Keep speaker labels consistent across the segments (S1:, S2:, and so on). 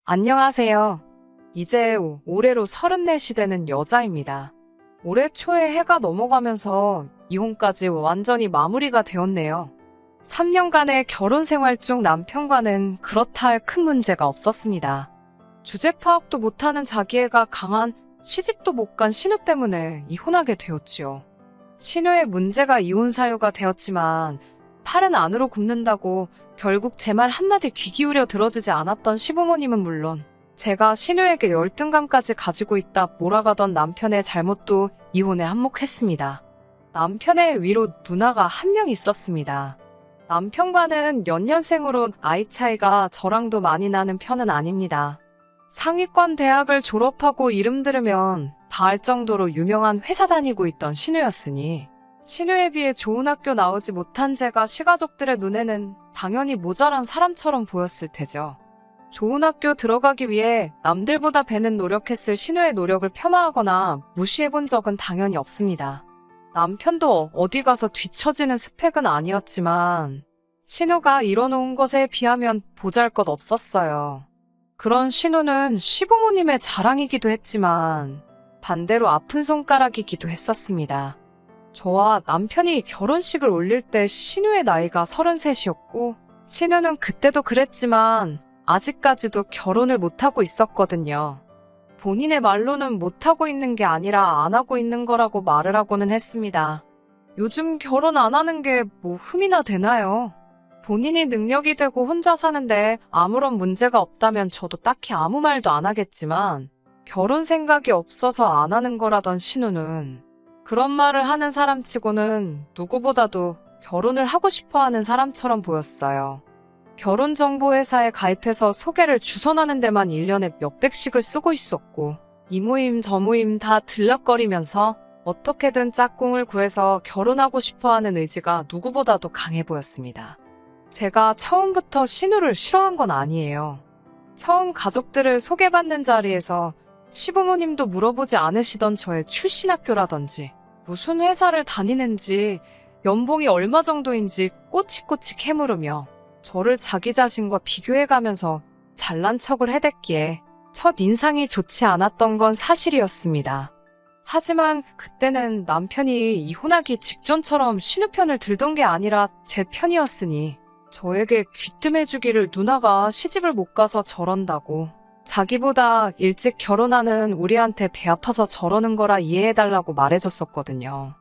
S1: 안녕하세요. 이제 올해로 34이 되는 여자입니다. 올해 초에 해가 넘어가면서 이혼까지 완전히 마무리가 되었네요. 3년간의 결혼 생활 중 남편과는 그렇다 할 큰 문제가 없었습니다. 주제 파악도 못하는 자기애가 강한 시집도 못 간 신우 때문에 이혼하게 되었지요. 신우의 문제가 이혼 사유가 되었지만 팔은 안으로 굽는다고 결국 제 말 한마디 귀 기울여 들어주지 않았던 시부모님은 물론 제가 신우에게 열등감까지 가지고 있다 몰아가던 남편의 잘못도 이혼에 한몫했습니다. 남편의 위로 누나가 한 명 있었습니다. 남편과는 연년생으로 나이 차이가 저랑도 많이 나는 편은 아닙니다. 상위권 대학을 졸업하고 이름 들으면 다 알 정도로 유명한 회사 다니고 있던 신우였으니 신우에 비해 좋은 학교 나오지 못한 제가 시가족들의 눈에는 당연히 모자란 사람처럼 보였을 테죠. 좋은 학교 들어가기 위해 남들보다 배는 노력했을 신우의 노력을 폄하하거나 무시해본 적은 당연히 없습니다. 남편도 어디 가서 뒤처지는 스펙은 아니었지만 신우가 이뤄놓은 것에 비하면 보잘것 없었어요. 그런 신우는 시부모님의 자랑이기도 했지만 반대로 아픈 손가락이기도 했었습니다. 저와 남편이 결혼식을 올릴 때 신우의 나이가 33이었고 신우는 그때도 그랬지만 아직까지도 결혼을 못하고 있었거든요. 본인의 말로는 못하고 있는 게 아니라 안 하고 있는 거라고 말을 하고는 했습니다. 요즘 결혼 안 하는 게 뭐 흠이나 되나요? 본인이 능력이 되고 혼자 사는데 아무런 문제가 없다면 저도 딱히 아무 말도 안 하겠지만 결혼 생각이 없어서 안 하는 거라던 신우는 그런 말을 하는 사람치고는 누구보다도 결혼을 하고 싶어 하는 사람처럼 보였어요. 결혼정보회사에 가입해서 소개를 주선하는 데만 1년에 몇백씩을 쓰고 있었고 이 모임 저 모임 다 들락거리면서 어떻게든 짝꿍을 구해서 결혼하고 싶어 하는 의지가 누구보다도 강해 보였습니다. 제가 처음부터 신우를 싫어한 건 아니에요. 처음 가족들을 소개받는 자리에서 시부모님도 물어보지 않으시던 저의 출신 학교라든지 무슨 회사를 다니는지 연봉이 얼마 정도인지 꼬치꼬치 캐물으며 저를 자기 자신과 비교해가면서 잘난 척을 해댔기에 첫 인상이 좋지 않았던 건 사실이었습니다. 하지만 그때는 남편이 이혼하기 직전처럼 신우 편을 들던 게 아니라 제 편이었으니 저에게 귀뜸해주기를 누나가 시집을 못 가서 저런다고 자기보다 일찍 결혼하는 우리한테 배 아파서 저러는 거라 이해해달라고 말해줬었거든요.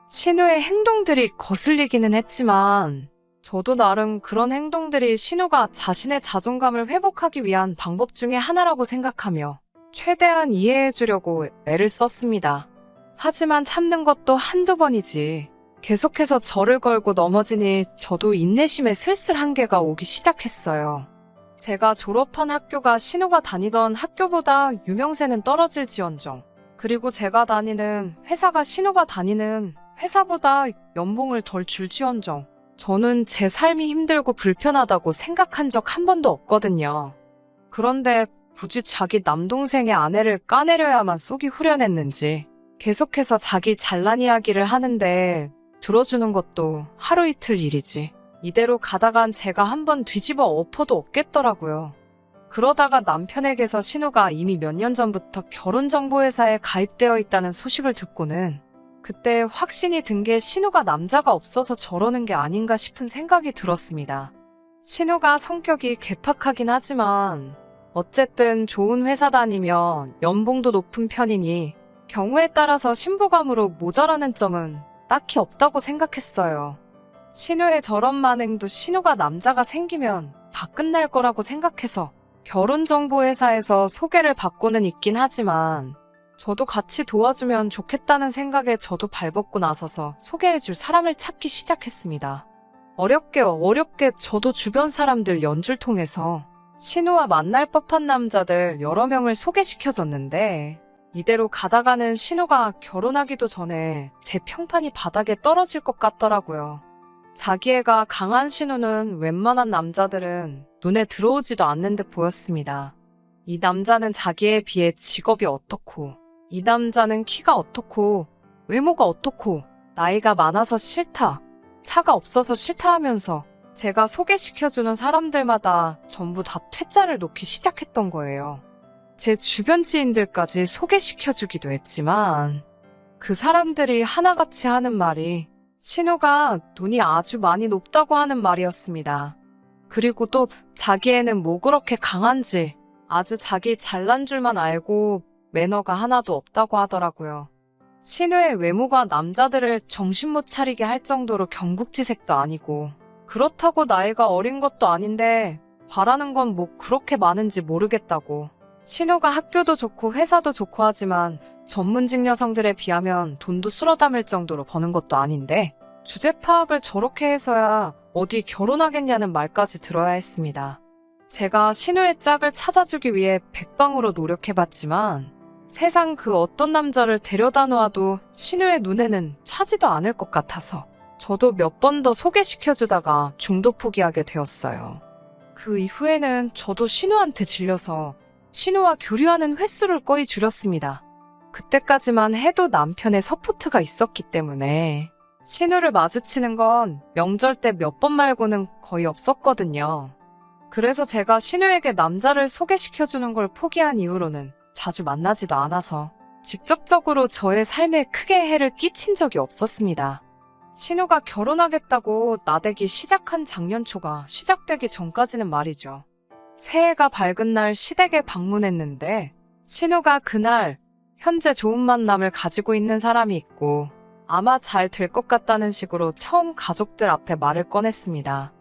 S1: 신우의 행동들이 거슬리기는 했지만 저도 나름 그런 행동들이 신우가 자신의 자존감을 회복하기 위한 방법 중에 하나라고 생각하며 최대한 이해해주려고 애를 썼습니다. 하지만 참는 것도 한두 번이지 계속해서 저를 걸고 넘어지니 저도 인내심에 슬슬 한계가 오기 시작했어요. 제가 졸업한 학교가 신우가 다니던 학교보다 유명세는 떨어질지언정 그리고 제가 다니는 회사가 신우가 다니는 회사보다 연봉을 덜 줄지언정 저는 제 삶이 힘들고 불편하다고 생각한 적 한 번도 없거든요. 그런데 굳이 자기 남동생의 아내를 까내려야만 속이 후련했는지 계속해서 자기 잘난 이야기를 하는데 들어주는 것도 하루 이틀 일이지. 이대로 가다간 제가 한번 뒤집어 엎어도 없겠더라고요. 그러다가 남편에게서 신우가 이미 몇 년 전부터 결혼정보회사에 가입되어 있다는 소식을 듣고는 그때 확신이 든 게 신우가 남자가 없어서 저러는 게 아닌가 싶은 생각이 들었습니다. 신우가 성격이 괴팍하긴 하지만 어쨌든 좋은 회사 다니면 연봉도 높은 편이니 경우에 따라서 신부감으로 모자라는 점은 딱히 없다고 생각했어요. 신우의 저런 만행도 신우가 남자가 생기면 다 끝날 거라고 생각해서 결혼정보회사에서 소개를 받고는 있긴 하지만 저도 같이 도와주면 좋겠다는 생각에 저도 발벗고 나서서 소개해줄 사람을 찾기 시작했습니다. 어렵게 저도 주변 사람들 연줄 통해서 신우와 만날 법한 남자들 여러 명을 소개시켜줬는데 이대로 가다가는 신우가 결혼하기도 전에 제 평판이 바닥에 떨어질 것 같더라고요. 자기애가 강한 신우는 웬만한 남자들은 눈에 들어오지도 않는 듯 보였습니다. 이 남자는 자기에 비해 직업이 어떻고, 이 남자는 키가 어떻고, 외모가 어떻고, 나이가 많아서 싫다, 차가 없어서 싫다 하면서 제가 소개시켜주는 사람들마다 전부 다 퇴짜를 놓기 시작했던 거예요. 제 주변 지인들까지 소개시켜주기도 했지만 그 사람들이 하나같이 하는 말이 신우가 눈이 아주 많이 높다고 하는 말이었습니다. 그리고 또 자기애는 뭐 그렇게 강한지 아주 자기 잘난 줄만 알고 매너가 하나도 없다고 하더라고요. 신우의 외모가 남자들을 정신 못 차리게 할 정도로 경국지색도 아니고 그렇다고 나이가 어린 것도 아닌데 바라는 건 뭐 그렇게 많은지 모르겠다고. 신우가 학교도 좋고 회사도 좋고 하지만 전문직 여성들에 비하면 돈도 쓸어 담을 정도로 버는 것도 아닌데 주제 파악을 저렇게 해서야 어디 결혼하겠냐는 말까지 들어야 했습니다. 제가 신우의 짝을 찾아주기 위해 백방으로 노력해봤지만 세상 그 어떤 남자를 데려다 놓아도 신우의 눈에는 차지도 않을 것 같아서 저도 몇 번 더 소개시켜주다가 중도 포기하게 되었어요. 그 이후에는 저도 신우한테 질려서 신우와 교류하는 횟수를 거의 줄였습니다. 그때까지만 해도 남편의 서포트가 있었기 때문에 신우를 마주치는 건 명절 때 몇 번 말고는 거의 없었거든요. 그래서 제가 신우에게 남자를 소개시켜주는 걸 포기한 이후로는 자주 만나지도 않아서 직접적으로 저의 삶에 크게 해를 끼친 적이 없었습니다. 신우가 결혼하겠다고 나대기 시작한 작년 초가 시작되기 전까지는 말이죠. 새해가 밝은 날 시댁에 방문했는데 신우가 그날 현재 좋은 만남을 가지고 있는 사람이 있고 아마 잘 될 것 같다는 식으로 처음 가족들 앞에 말을 꺼냈습니다.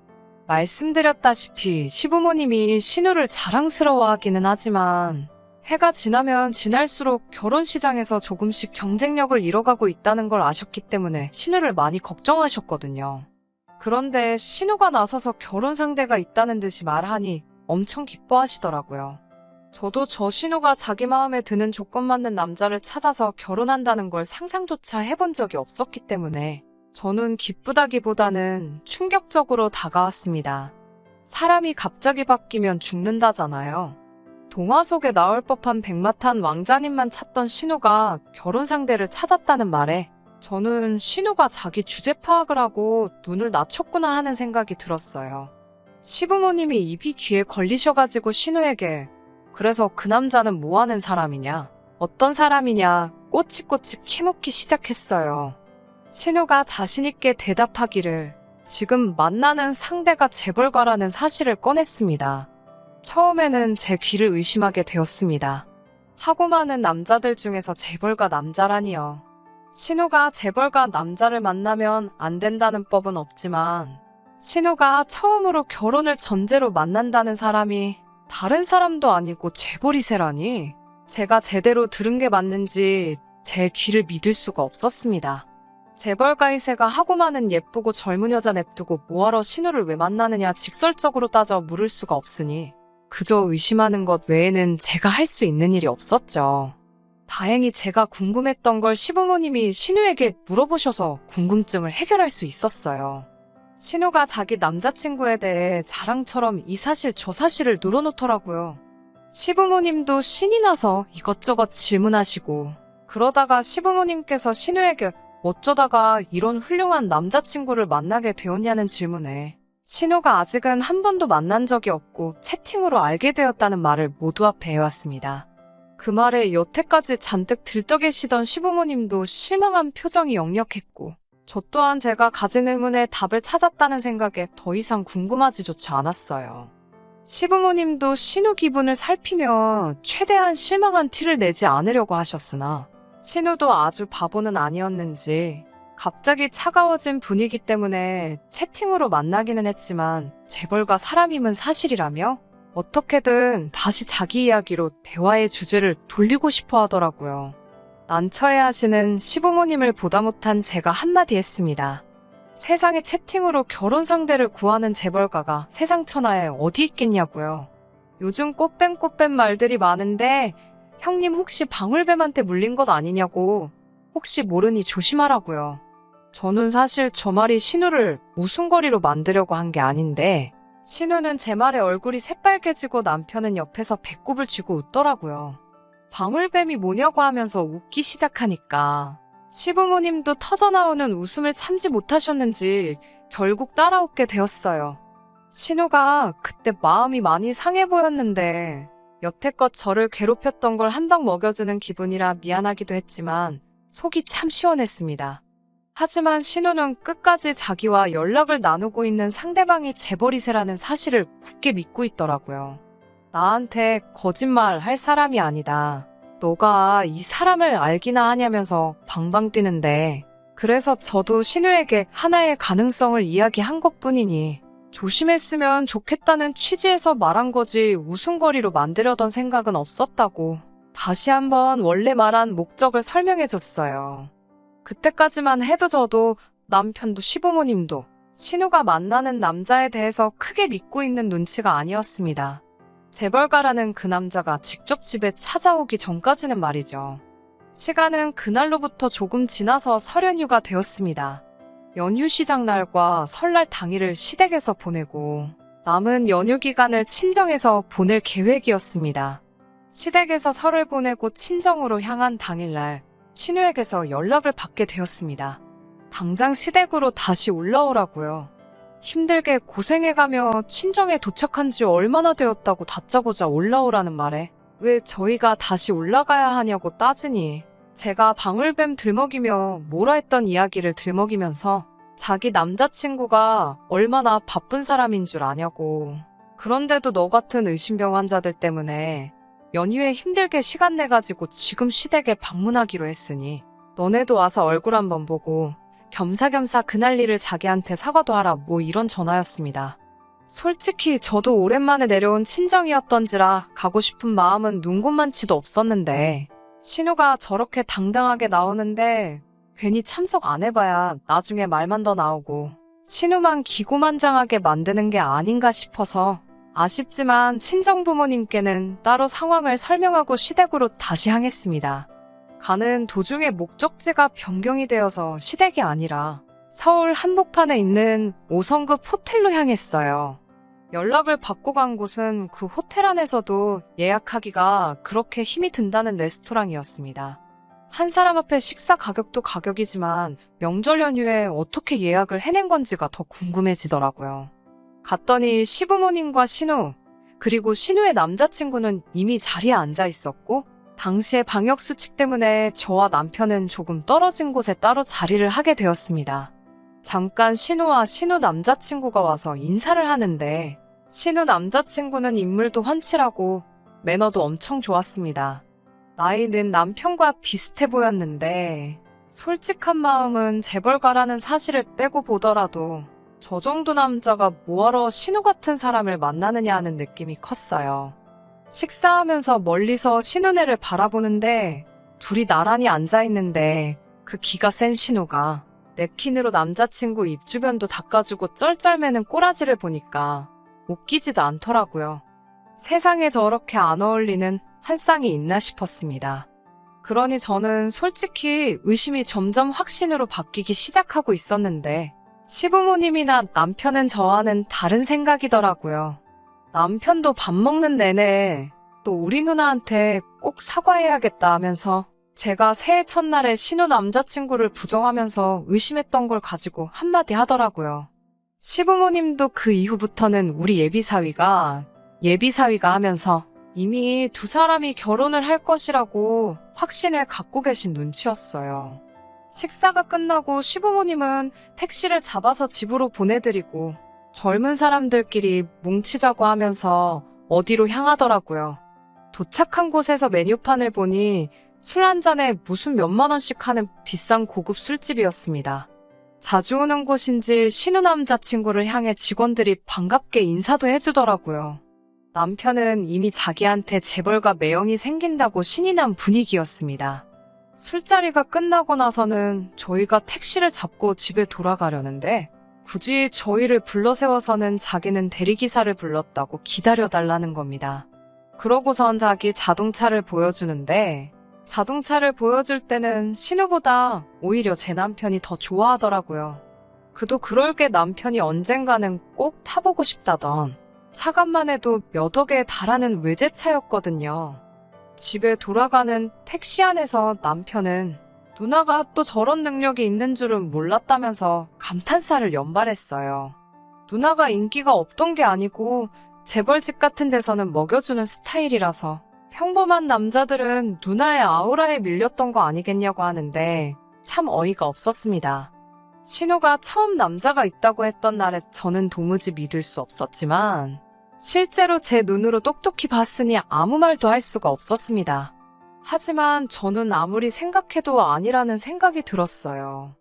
S1: 말씀드렸다시피 시부모님이 신우를 자랑스러워하기는 하지만 해가 지나면 지날수록 결혼 시장에서 조금씩 경쟁력을 잃어가고 있다는 걸 아셨기 때문에 신우를 많이 걱정하셨거든요. 그런데 신우가 나서서 결혼 상대가 있다는 듯이 말하니 엄청 기뻐하시더라고요. 저도 저 신우가 자기 마음에 드는 조건 맞는 남자를 찾아서 결혼한다는 걸 상상조차 해본 적이 없었기 때문에 저는 기쁘다기보다는 충격적으로 다가왔습니다. 사람이 갑자기 바뀌면 죽는다잖아요. 동화 속에 나올 법한 백마탄 왕자님만 찾던 신우가 결혼 상대를 찾았다는 말에 저는 신우가 자기 주제 파악을 하고 눈을 낮췄구나 하는 생각이 들었어요. 시부모님이 입이 귀에 걸리셔가지고 신우에게 그래서 그 남자는 뭐 하는 사람이냐? 어떤 사람이냐? 꼬치꼬치 캐묻기 시작했어요. 신우가 자신있게 대답하기를 지금 만나는 상대가 재벌가라는 사실을 꺼냈습니다. 처음에는 제 귀를 의심하게 되었습니다. 하고 많은 남자들 중에서 재벌가 남자라니요. 신우가 재벌가 남자를 만나면 안 된다는 법은 없지만 신우가 처음으로 결혼을 전제로 만난다는 사람이 다른 사람도 아니고 재벌이세라니 제가 제대로 들은 게 맞는지 제 귀를 믿을 수가 없었습니다. 재벌가이세가 하고 많은 예쁘고 젊은 여자 냅두고 뭐하러 신우를 왜 만나느냐 직설적으로 따져 물을 수가 없으니 그저 의심하는 것 외에는 제가 할 수 있는 일이 없었죠. 다행히 제가 궁금했던 걸 시부모님이 신우에게 물어보셔서 궁금증을 해결할 수 있었어요. 신우가 자기 남자친구에 대해 자랑처럼 이 사실 저 사실을 늘어놓더라고요. 시부모님도 신이 나서 이것저것 질문하시고 그러다가 시부모님께서 신우에게 어쩌다가 이런 훌륭한 남자친구를 만나게 되었냐는 질문에 신우가 아직은 한 번도 만난 적이 없고 채팅으로 알게 되었다는 말을 모두 앞에 해왔습니다. 그 말에 여태까지 잔뜩 들떠 계시던 시부모님도 실망한 표정이 역력했고 저 또한 제가 가진 의문에 답을 찾았다는 생각에 더 이상 궁금하지조차 않았어요. 시부모님도 신우 기분을 살피며 최대한 실망한 티를 내지 않으려고 하셨으나 신우도 아주 바보는 아니었는지 갑자기 차가워진 분위기 때문에 채팅으로 만나기는 했지만 재벌가 사람임은 사실이라며 어떻게든 다시 자기 이야기로 대화의 주제를 돌리고 싶어 하더라고요. 난처해하시는 시부모님을 보다 못한 제가 한마디 했습니다. 세상에 채팅으로 결혼 상대를 구하는 재벌가가 세상 천하에 어디 있겠냐고요. 요즘 꽃뱀 말들이 많은데 형님 혹시 방울뱀한테 물린 것 아니냐고 혹시 모르니 조심하라고요. 저는 사실 저 말이 신우를 웃음거리로 만들려고 한 게 아닌데 신우는 제 말에 얼굴이 새빨개지고 남편은 옆에서 배꼽을 쥐고 웃더라고요. 방울뱀이 뭐냐고 하면서 웃기 시작하니까 시부모님도 터져나오는 웃음을 참지 못하셨는지 결국 따라 웃게 되었어요. 신우가 그때 마음이 많이 상해 보였는데 여태껏 저를 괴롭혔던 걸 한 방 먹여주는 기분이라 미안하기도 했지만 속이 참 시원했습니다. 하지만 신우는 끝까지 자기와 연락을 나누고 있는 상대방이 재벌이세라는 사실을 굳게 믿고 있더라고요. 나한테 거짓말 할 사람이 아니다. 너가 이 사람을 알기나 하냐면서 방방 뛰는데 그래서 저도 신우에게 하나의 가능성을 이야기한 것뿐이니 조심했으면 좋겠다는 취지에서 말한 거지 웃음거리로 만들려던 생각은 없었다고 다시 한번 원래 말한 목적을 설명해줬어요. 그때까지만 해도 저도 남편도 시부모님도 신우가 만나는 남자에 대해서 크게 믿고 있는 눈치가 아니었습니다. 재벌가라는 그 남자가 직접 집에 찾아오기 전까지는 말이죠. 시간은 그날로부터 조금 지나서 설 연휴가 되었습니다. 연휴 시작 날과 설날 당일을 시댁에서 보내고 남은 연휴 기간을 친정에서 보낼 계획이었습니다. 시댁에서 설을 보내고 친정으로 향한 당일날 신우에게서 연락을 받게 되었습니다. 당장 시댁으로 다시 올라오라고요. 힘들게 고생해가며 친정에 도착한 지 얼마나 되었다고 다짜고짜 올라오라는 말에 왜 저희가 다시 올라가야 하냐고 따지니 제가 방울뱀 들먹이며 뭐라 했던 이야기를 들먹이면서 자기 남자친구가 얼마나 바쁜 사람인 줄 아냐고. 그런데도 너 같은 의심병 환자들 때문에 연휴에 힘들게 시간 내가지고 지금 시댁에 방문하기로 했으니 너네도 와서 얼굴 한번 보고 겸사겸사 그날 일을 자기한테 사과도 하라 뭐 이런 전화였습니다. 솔직히 저도 오랜만에 내려온 친정이었던지라 가고 싶은 마음은 눈곱만치도 없었는데 신우가 저렇게 당당하게 나오는데 괜히 참석 안 해봐야 나중에 말만 더 나오고 신우만 기고만장하게 만드는 게 아닌가 싶어서 아쉽지만 친정부모님께는 따로 상황을 설명하고 시댁으로 다시 향했습니다. 가는 도중에 목적지가 변경이 되어서 시댁이 아니라 서울 한복판에 있는 5성급 호텔로 향했어요. 연락을 받고 간 곳은 그 호텔 안에서도 예약하기가 그렇게 힘이 든다는 레스토랑이었습니다. 한 사람 앞에 식사 가격도 가격이지만 명절 연휴에 어떻게 예약을 해낸 건지가 더 궁금해지더라고요. 갔더니 시부모님과 신우, 그리고 신우의 남자친구는 이미 자리에 앉아 있었고 당시에 방역수칙 때문에 저와 남편은 조금 떨어진 곳에 따로 자리를 하게 되었습니다. 잠깐 신우와 신우 남자친구가 와서 인사를 하는데 신우 남자친구는 인물도 훤칠하고 매너도 엄청 좋았습니다. 나이는 남편과 비슷해 보였는데 솔직한 마음은 재벌가라는 사실을 빼고 보더라도 저 정도 남자가 뭐하러 신우 같은 사람을 만나느냐 하는 느낌이 컸어요. 식사하면서 멀리서 신우네를 바라보는데 둘이 나란히 앉아있는데 그 기가 센 신우가 냅킨으로 남자친구 입 주변도 닦아주고 쩔쩔매는 꼬라지를 보니까 웃기지도 않더라고요. 세상에 저렇게 안 어울리는 한 쌍이 있나 싶었습니다. 그러니 저는 솔직히 의심이 점점 확신으로 바뀌기 시작하고 있었는데 시부모님이나 남편은 저와는 다른 생각이더라고요. 남편도 밥 먹는 내내 또 우리 누나한테 꼭 사과해야겠다 하면서 제가 새해 첫날에 신우 남자친구를 부정하면서 의심했던 걸 가지고 한마디 하더라고요. 시부모님도 그 이후부터는 우리 예비사위가 하면서 이미 두 사람이 결혼을 할 것이라고 확신을 갖고 계신 눈치였어요. 식사가 끝나고 시부모님은 택시를 잡아서 집으로 보내드리고 젊은 사람들끼리 뭉치자고 하면서 어디로 향하더라고요. 도착한 곳에서 메뉴판을 보니 술 한 잔에 무슨 몇만 원씩 하는 비싼 고급 술집이었습니다. 자주 오는 곳인지 신우 남자친구를 향해 직원들이 반갑게 인사도 해주더라고요. 남편은 이미 자기한테 재벌가 매형이 생긴다고 신이 난 분위기였습니다. 술자리가 끝나고 나서는 저희가 택시를 잡고 집에 돌아가려는데 굳이 저희를 불러세워서는 자기는 대리기사를 불렀다고 기다려달라는 겁니다. 그러고선 자기 자동차를 보여주는데 자동차를 보여줄 때는 신우보다 오히려 제 남편이 더 좋아하더라고요. 그도 그럴 게 남편이 언젠가는 꼭 타보고 싶다던 차값만 해도 몇 억에 달하는 외제차였거든요. 집에 돌아가는 택시 안에서 남편은 누나가 또 저런 능력이 있는 줄은 몰랐다면서 감탄사를 연발했어요. 누나가 인기가 없던 게 아니고 재벌집 같은 데서는 먹여주는 스타일이라서 평범한 남자들은 누나의 아우라에 밀렸던 거 아니겠냐고 하는데 참 어이가 없었습니다. 신우가 처음 남자가 있다고 했던 날에 저는 도무지 믿을 수 없었지만 실제로 제 눈으로 똑똑히 봤으니 아무 말도 할 수가 없었습니다. 하지만 저는 아무리 생각해도 아니라는 생각이 들었어요.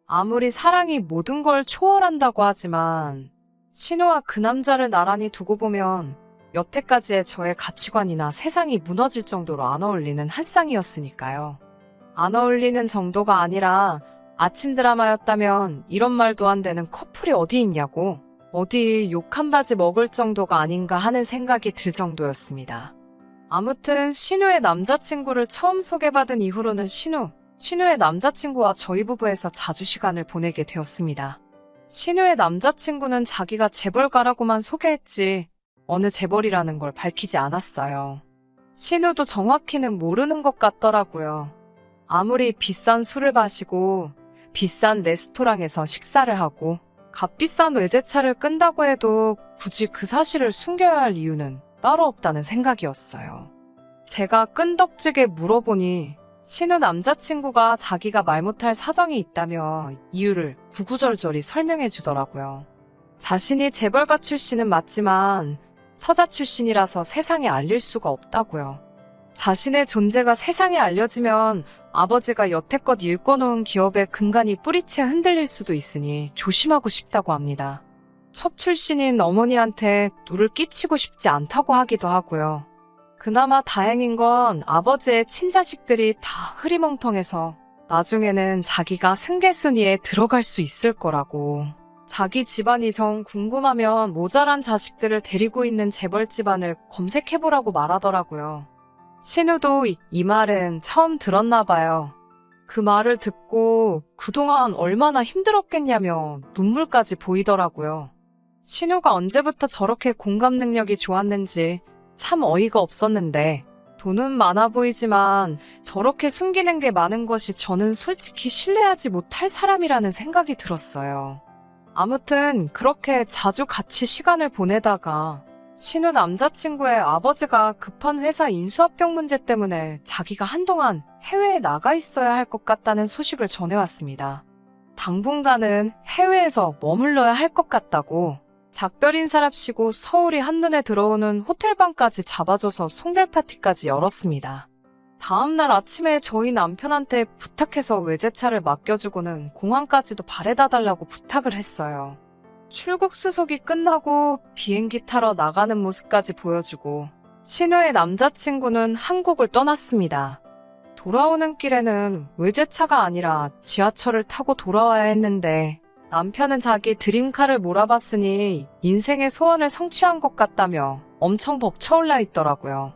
S1: 아무리 사랑이 모든 걸 초월한다고 하지만 신우와 그 남자를 나란히 두고 보면 여태까지의 저의 가치관이나 세상이 무너질 정도로 안 어울리는 한 쌍이었으니까요. 안 어울리는 정도가 아니라 아침 드라마였다면 이런 말도 안 되는 커플이 어디 있냐고 어디 욕 한 바지 먹을 정도가 아닌가 하는 생각이 들 정도였습니다. 아무튼 신우의 남자친구를 처음 소개받은 이후로는 신우의 남자친구와 저희 부부에서 자주 시간을 보내게 되었습니다. 신우의 남자친구는 자기가 재벌가라고만 소개했지 어느 재벌이라는 걸 밝히지 않았어요. 신우도 정확히는 모르는 것 같더라고요. 아무리 비싼 술을 마시고 비싼 레스토랑에서 식사를 하고 값비싼 외제차를 끈다고 해도 굳이 그 사실을 숨겨야 할 이유는 따로 없다는 생각이었어요. 제가 끈덕지게 물어보니 신우 남자친구가 자기가 말 못할 사정이 있다며 이유를 구구절절히 설명해 주더라고요. 자신이 재벌가 출신은 맞지만 서자 출신이라서 세상에 알릴 수가 없다고요. 자신의 존재가 세상에 알려지면 아버지가 여태껏 일궈놓은 기업의 근간이 뿌리채 흔들릴 수도 있으니 조심하고 싶다고 합니다. 첩 출신인 어머니한테 누를 끼치고 싶지 않다고 하기도 하고요. 그나마 다행인 건 아버지의 친자식들이 다 흐리멍텅해서 나중에는 자기가 승계순위에 들어갈 수 있을 거라고. 자기 집안이 정 궁금하면 모자란 자식들을 데리고 있는 재벌 집안을 검색해보라고 말하더라고요. 신우도 이 말은 처음 들었나 봐요. 그 말을 듣고 그동안 얼마나 힘들었겠냐며 눈물까지 보이더라고요. 신우가 언제부터 저렇게 공감 능력이 좋았는지 참 어이가 없었는데 돈은 많아 보이지만 저렇게 숨기는 게 많은 것이 저는 솔직히 신뢰하지 못할 사람이라는 생각이 들었어요. 아무튼 그렇게 자주 같이 시간을 보내다가 신우 남자친구의 아버지가 급한 회사 인수합병 문제 때문에 자기가 한동안 해외에 나가 있어야 할 것 같다는 소식을 전해왔습니다. 당분간은 해외에서 머물러야 할 것 같다고 작별 인사랍시고 서울이 한눈에 들어오는 호텔방까지 잡아줘서 송별 파티까지 열었습니다. 다음날 아침에 저희 남편한테 부탁해서 외제차를 맡겨주고는 공항까지도 바래다 달라고 부탁을 했어요. 출국 수속이 끝나고 비행기 타러 나가는 모습까지 보여주고 신우의 남자친구는 한국을 떠났습니다. 돌아오는 길에는 외제차가 아니라 지하철을 타고 돌아와야 했는데 남편은 자기 드림카를 몰아봤으니 인생의 소원을 성취한 것 같다며 엄청 벅차올라 있더라고요.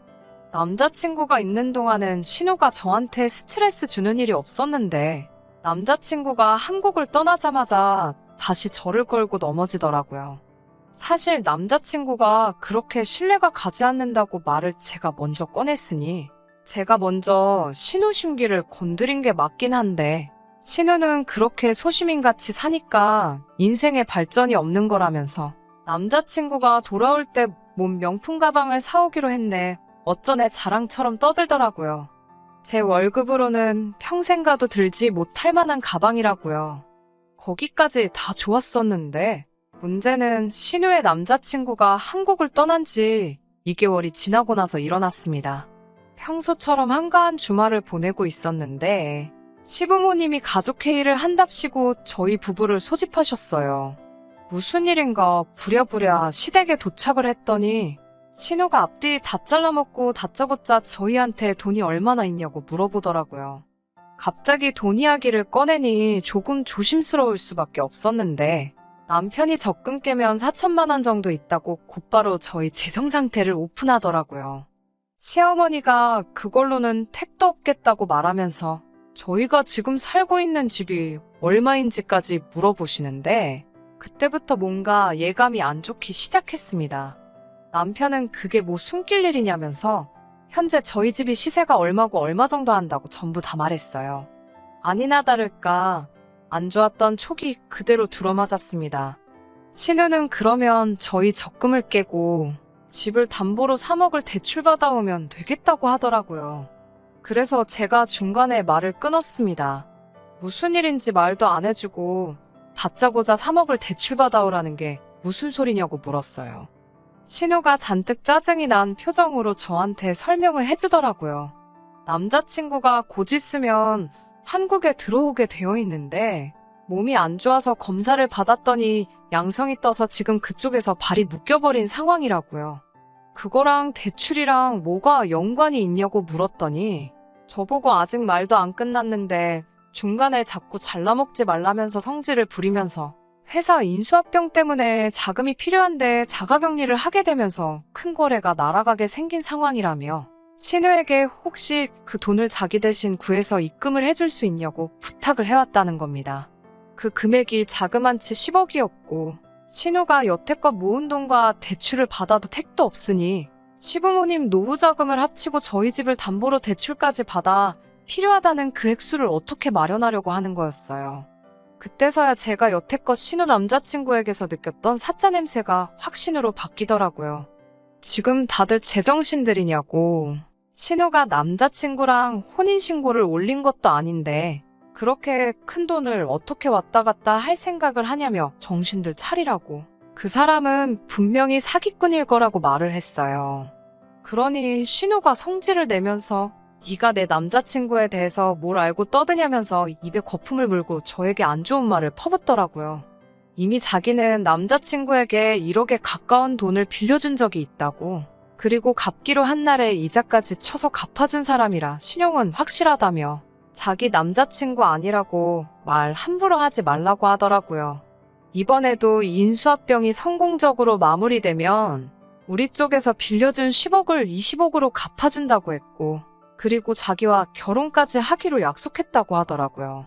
S1: 남자친구가 있는 동안은 신우가 저한테 스트레스 주는 일이 없었는데 남자친구가 한국을 떠나자마자 다시 저를 걸고 넘어지더라고요. 사실 남자친구가 그렇게 신뢰가 가지 않는다고 말을 제가 먼저 꺼냈으니 제가 먼저 신우 심기를 건드린 게 맞긴 한데 신우는 그렇게 소시민같이 사니까 인생에 발전이 없는 거라면서 남자친구가 돌아올 때 몸 명품 가방을 사오기로 했네. 어쩌네 자랑처럼 떠들더라고요. 제 월급으로는 평생 가도 들지 못할 만한 가방이라고요. 거기까지 다 좋았었는데 문제는 신우의 남자친구가 한국을 떠난 지 2개월이 지나고 나서 일어났습니다. 평소처럼 한가한 주말을 보내고 있었는데 시부모님이 가족회의를 한답시고 저희 부부를 소집하셨어요. 무슨 일인가 부랴부랴 시댁에 도착을 했더니 신우가 앞뒤 다 잘라먹고 다짜고짜 저희한테 돈이 얼마나 있냐고 물어보더라고요. 갑자기 돈 이야기를 꺼내니 조금 조심스러울 수밖에 없었는데 남편이 적금 깨면 4천만 원 정도 있다고 곧바로 저희 재정 상태를 오픈하더라고요. 시어머니가 그걸로는 택도 없겠다고 말하면서 저희가 지금 살고 있는 집이 얼마인지까지 물어보시는데 그때부터 뭔가 예감이 안 좋기 시작했습니다. 남편은 그게 뭐 숨길 일이냐면서 현재 저희 집이 시세가 얼마고 얼마 정도 한다고 전부 다 말했어요. 아니나 다를까 안 좋았던 촉이 그대로 들어맞았습니다. 신우는 그러면 저희 적금을 깨고 집을 담보로 3억을 대출받아오면 되겠다고 하더라고요. 그래서 제가 중간에 말을 끊었습니다. 무슨 일인지 말도 안 해주고 다짜고짜 3억을 대출받아오라는 게 무슨 소리냐고 물었어요. 신우가 잔뜩 짜증이 난 표정으로 저한테 설명을 해주더라고요. 남자친구가 곧 있으면 한국에 들어오게 되어 있는데 몸이 안 좋아서 검사를 받았더니 양성이 떠서 지금 그쪽에서 발이 묶여버린 상황이라고요. 그거랑 대출이랑 뭐가 연관이 있냐고 물었더니 저보고 아직 말도 안 끝났는데 중간에 자꾸 잘라먹지 말라면서 성질을 부리면서 회사 인수합병 때문에 자금이 필요한데 자가격리를 하게 되면서 큰 거래가 날아가게 생긴 상황이라며 신우에게 혹시 그 돈을 자기 대신 구해서 입금을 해줄 수 있냐고 부탁을 해왔다는 겁니다. 그 금액이 자그만치 10억이었고 신우가 여태껏 모은 돈과 대출을 받아도 택도 없으니 시부모님 노후자금을 합치고 저희 집을 담보로 대출까지 받아 필요하다는 그 액수를 어떻게 마련하려고 하는 거였어요. 그때서야 제가 여태껏 신우 남자친구에게서 느꼈던 사짜 냄새가 확신으로 바뀌더라고요. 지금 다들 제정신들이냐고. 신우가 남자친구랑 혼인신고를 올린 것도 아닌데 그렇게 큰 돈을 어떻게 왔다 갔다 할 생각을 하냐며 정신들 차리라고. 그 사람은 분명히 사기꾼일 거라고 말을 했어요. 그러니 신우가 성질을 내면서 네가 내 남자친구에 대해서 뭘 알고 떠드냐면서 입에 거품을 물고 저에게 안 좋은 말을 퍼붓더라고요. 이미 자기는 남자친구에게 1억에 가까운 돈을 빌려준 적이 있다고. 그리고 갚기로 한 날에 이자까지 쳐서 갚아준 사람이라 신용은 확실하다며 자기 남자친구 아니라고 말 함부로 하지 말라고 하더라고요. 이번에도 인수합병이 성공적으로 마무리되면 우리 쪽에서 빌려준 10억을 20억으로 갚아준다고 했고 그리고 자기와 결혼까지 하기로 약속했다고 하더라고요.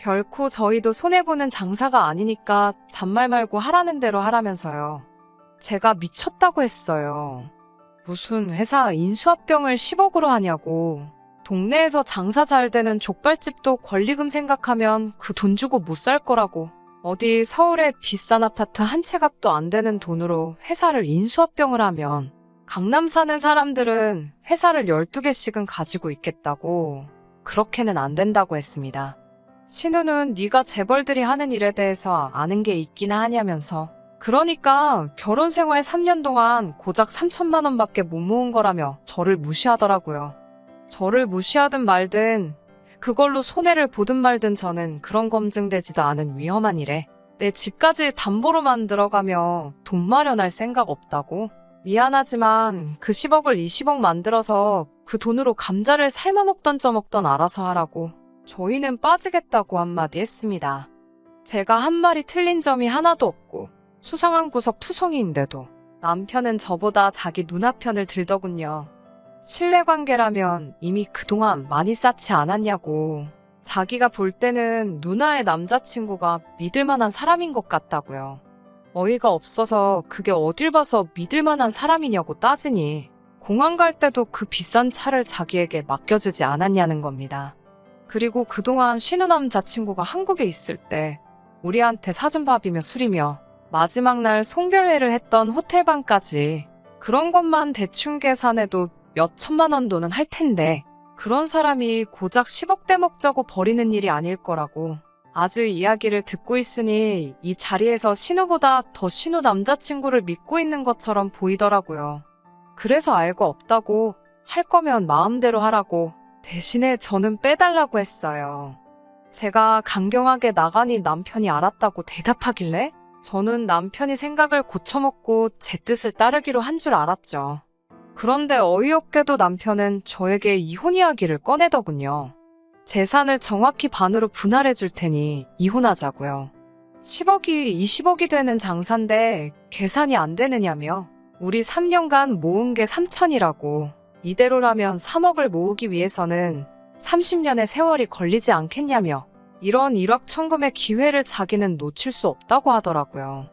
S1: 결코 저희도 손해보는 장사가 아니니까 잔말 말고 하라는 대로 하라면서요. 제가 미쳤다고 했어요. 무슨 회사 인수합병을 10억으로 하냐고. 동네에서 장사 잘 되는 족발집도 권리금 생각하면 그 돈 주고 못 살 거라고. 어디 서울의 비싼 아파트 한 채 값도 안 되는 돈으로 회사를 인수합병을 하면 강남 사는 사람들은 회사를 12개씩은 가지고 있겠다고. 그렇게는 안 된다고 했습니다. 신우는 네가 재벌들이 하는 일에 대해서 아는 게 있기나 하냐면서 그러니까 결혼 생활 3년 동안 고작 3천만 원밖에 못 모은 거라며 저를 무시하더라고요. 저를 무시하든 말든 그걸로 손해를 보든 말든 저는 그런 검증되지도 않은 위험한 일에 내 집까지 담보로 만들어가며 돈 마련할 생각 없다고. 미안하지만 그 10억을 20억 만들어서 그 돈으로 감자를 삶아먹던 쪄먹던 알아서 하라고. 저희는 빠지겠다고 한마디 했습니다. 제가 한 말이 틀린 점이 하나도 없고 수상한 구석 투성이인데도 남편은 저보다 자기 누나 편을 들더군요. 신뢰관계라면 이미 그동안 많이 쌓지 않았냐고. 자기가 볼 때는 누나의 남자친구가 믿을 만한 사람인 것 같다고요. 어이가 없어서 그게 어딜 봐서 믿을 만한 사람이냐고 따지니 공항 갈 때도 그 비싼 차를 자기에게 맡겨주지 않았냐는 겁니다. 그리고 그동안 신우 남자친구가 한국에 있을 때 우리한테 사준 밥이며 술이며 마지막 날 송별회를 했던 호텔방까지 그런 것만 대충 계산해도 몇 천만 원 돈은 할 텐데 그런 사람이 고작 10억대 먹자고 버리는 일이 아닐 거라고. 아주 이야기를 듣고 있으니 이 자리에서 신우보다 더 신우 남자친구를 믿고 있는 것처럼 보이더라고요. 그래서 알고 없다고 할 거면 마음대로 하라고 대신에 저는 빼달라고 했어요. 제가 강경하게 나가니 남편이 알았다고 대답하길래 저는 남편이 생각을 고쳐먹고 제 뜻을 따르기로 한 줄 알았죠. 그런데 어이없게도 남편은 저에게 이혼 이야기를 꺼내더군요. 재산을 정확히 반으로 분할해 줄 테니 이혼하자고요. 10억이 20억이 되는 장사인데 계산이 안 되느냐며 우리 3년간 모은 게 3천이라고. 이대로라면 3억을 모으기 위해서는 30년의 세월이 걸리지 않겠냐며 이런 일확천금의 기회를 자기는 놓칠 수 없다고 하더라고요.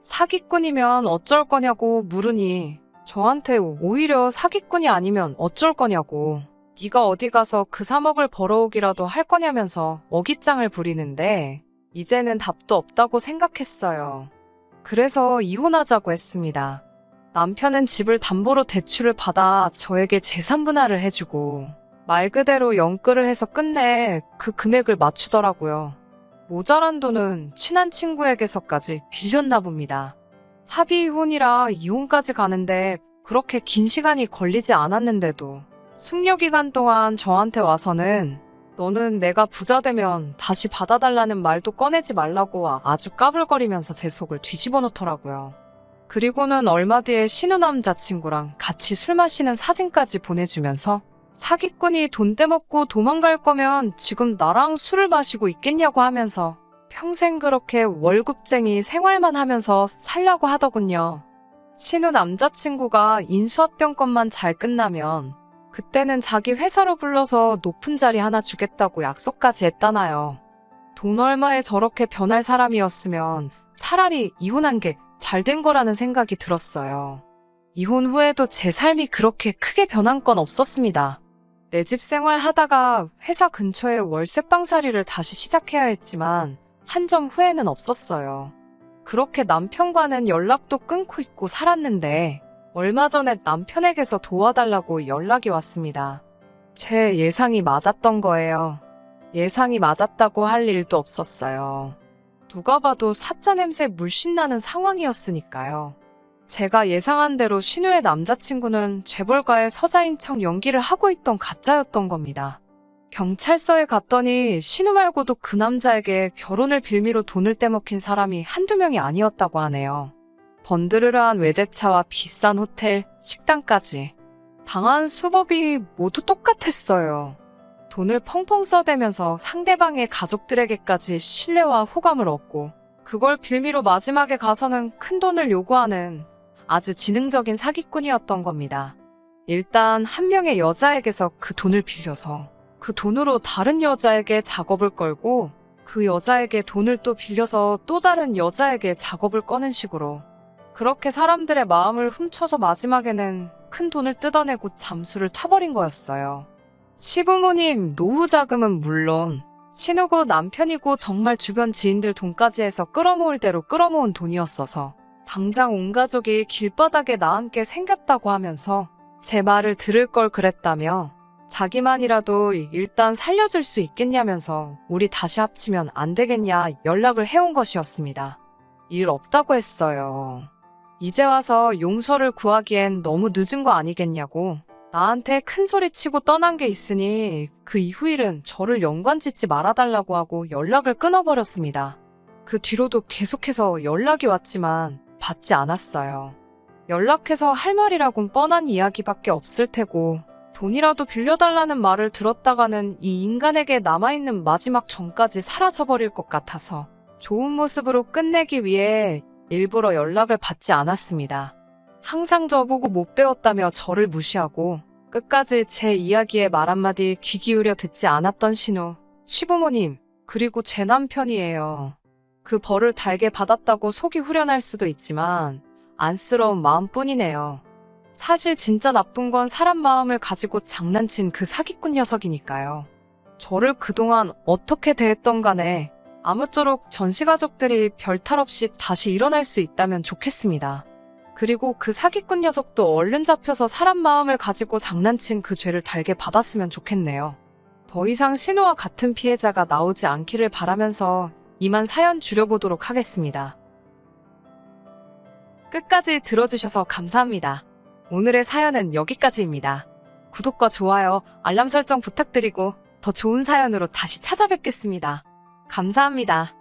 S1: 사기꾼이면 어쩔 거냐고 물으니 저한테 오히려 사기꾼이 아니면 어쩔 거냐고. 네가 어디 가서 그 3억을 벌어오기라도 할 거냐면서 어깃장을 부리는데 이제는 답도 없다고 생각했어요. 그래서 이혼하자고 했습니다. 남편은 집을 담보로 대출을 받아 저에게 재산 분할을 해주고 말 그대로 연끌을 해서 끝내 그 금액을 맞추더라고요. 모자란 돈은 친한 친구에게서까지 빌렸나 봅니다. 합의 이혼이라 이혼까지 가는데 그렇게 긴 시간이 걸리지 않았는데도 숙려 기간 동안 저한테 와서는 너는 내가 부자 되면 다시 받아달라는 말도 꺼내지 말라고 아주 까불거리면서 제 속을 뒤집어 놓더라고요. 그리고는 얼마 뒤에 신우 남자친구랑 같이 술 마시는 사진까지 보내주면서 사기꾼이 돈 떼먹고 도망갈 거면 지금 나랑 술을 마시고 있겠냐고 하면서 평생 그렇게 월급쟁이 생활만 하면서 살라고 하더군요. 신우 남자친구가 인수합병건만 잘 끝나면 그때는 자기 회사로 불러서 높은 자리 하나 주겠다고 약속까지 했다나요. 돈 얼마에 저렇게 변할 사람이었으면 차라리 이혼한 게 잘 된 거라는 생각이 들었어요. 이혼 후에도 제 삶이 그렇게 크게 변한 건 없었습니다. 내 집 생활 하다가 회사 근처에 월세방살이를 다시 시작해야 했지만 한 점 후회는 없었어요. 그렇게 남편과는 연락도 끊고 있고 살았는데 얼마 전에 남편에게서 도와달라고 연락이 왔습니다. 제 예상이 맞았던 거예요. 예상이 맞았다고 할 일도 없었어요. 누가 봐도 사짜 냄새 물씬 나는 상황이었으니까요. 제가 예상한 대로 신우의 남자친구는 재벌가의 서자인 척 연기를 하고 있던 가짜였던 겁니다. 경찰서에 갔더니 신우 말고도 그 남자에게 결혼을 빌미로 돈을 떼먹힌 사람이 한두 명이 아니었다고 하네요. 번드르르한 외제차와 비싼 호텔, 식당까지. 당한 수법이 모두 똑같았어요. 돈을 펑펑 써대면서 상대방의 가족들에게까지 신뢰와 호감을 얻고 그걸 빌미로 마지막에 가서는 큰 돈을 요구하는 아주 지능적인 사기꾼이었던 겁니다. 일단 한 명의 여자에게서 그 돈을 빌려서 그 돈으로 다른 여자에게 작업을 걸고 그 여자에게 돈을 또 빌려서 또 다른 여자에게 작업을 꺼는 식으로 그렇게 사람들의 마음을 훔쳐서 마지막에는 큰 돈을 뜯어내고 잠수를 타버린 거였어요. 시부모님 노후 자금은 물론 신우고 남편이고 정말 주변 지인들 돈까지 해서 끌어모을 대로 끌어모은 돈이었어서 당장 온 가족이 길바닥에 나앉게 생겼다고 하면서 제 말을 들을 걸 그랬다며 자기만이라도 일단 살려줄 수 있겠냐면서 우리 다시 합치면 안 되겠냐 연락을 해온 것이었습니다. 일 없다고 했어요. 이제 와서 용서를 구하기엔 너무 늦은 거 아니겠냐고 나한테 큰 소리 치고 떠난 게 있으니 그 이후 일은 저를 연관짓지 말아달라고 하고 연락을 끊어버렸습니다. 그 뒤로도 계속해서 연락이 왔지만 받지 않았어요. 연락해서 할 말이라곤 뻔한 이야기밖에 없을 테고 돈이라도 빌려달라는 말을 들었다가는 이 인간에게 남아있는 마지막 정까지 사라져버릴 것 같아서 좋은 모습으로 끝내기 위해 일부러 연락을 받지 않았습니다. 항상 저보고 못 배웠다며 저를 무시하고 끝까지 제 이야기에 말 한마디 귀 기울여 듣지 않았던 신우, 시부모님, 그리고 제 남편이에요. 그 벌을 달게 받았다고 속이 후련할 수도 있지만 안쓰러운 마음뿐이네요. 사실 진짜 나쁜 건 사람 마음을 가지고 장난친 그 사기꾼 녀석이니까요. 저를 그동안 어떻게 대했던 간에 아무쪼록 전시가족들이 별탈 없이 다시 일어날 수 있다면 좋겠습니다. 그리고 그 사기꾼 녀석도 얼른 잡혀서 사람 마음을 가지고 장난친 그 죄를 달게 받았으면 좋겠네요. 더 이상 신우와 같은 피해자가 나오지 않기를 바라면서 이만 사연 줄여보도록 하겠습니다. 끝까지 들어주셔서 감사합니다. 오늘의 사연은 여기까지입니다. 구독과 좋아요, 알람 설정 부탁드리고 더 좋은 사연으로 다시 찾아뵙겠습니다. 감사합니다.